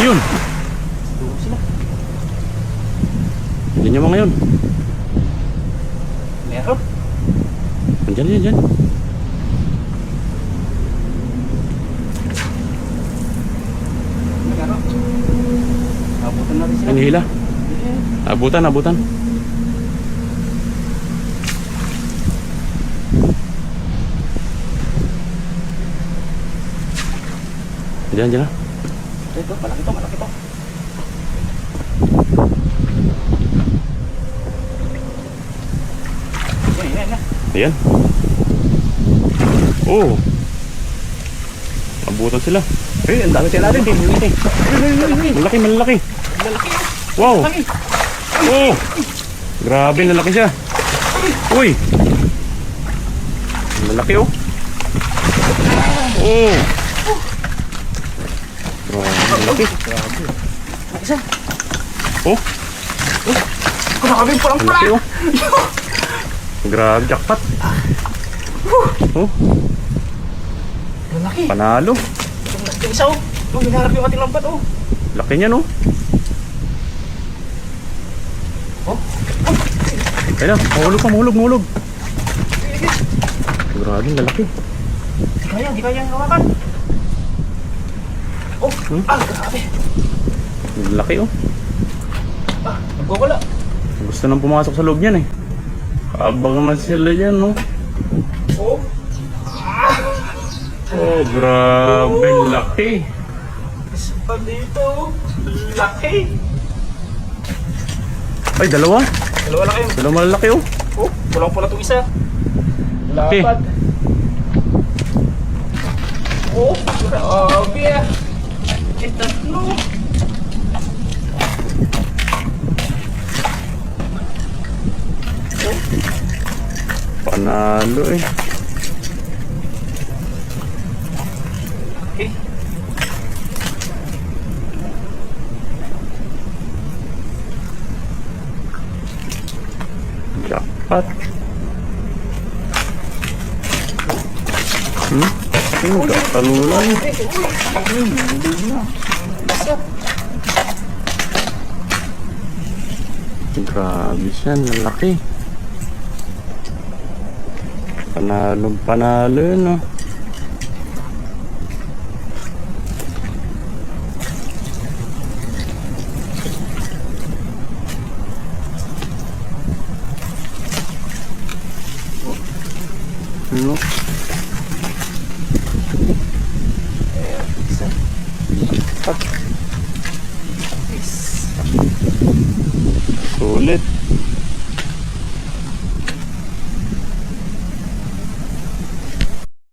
Yun. Duro sila. Hindi niya mga yun. Meron. Andyan, yan, yan. Meron. Abutan na rin sila. Ay, nihila. Abutan, abutan. Diyan, diyan na. Ito, malaki to, malaki to. Yan. Ayan. Oh. Abutan sila. Eh, ang dami sila rin. Malaki, malaki. Malaki. Wow. Malaki. Oh. Grabe, lalaki siya. Uy. Malaki oh. Oh. Grabe, malaki. Isa. Oh. Grabe, parang Malaki oh. Grabe, jackpot. Oh, Malaki. panalo. Yung isa oh. Yung hinarap yung ating lambat oh. Laki niya no. Oh. Ayun, mahulog. Grabe, lalaki. Di kaya yung hawakan. Oh, grabe. Laki oh. Nagwawala. Gusto nang pumasok sa loob niyan eh. Abang na sila yan no. Oh. Oh, grabe, laki. Isa pa dito. Laki. Ay, dalawa. Dalawa lang kayo. Dalawa malalaki oh. Oh, pulang-pula itong isa. Laki. Lapad. Oh, grabe ah. Yung tatlo. Panalo eh. Okay. Jackpot. Nagkatalunan. Grabe siya, lalaki. Panalo no. Ano? Sulit.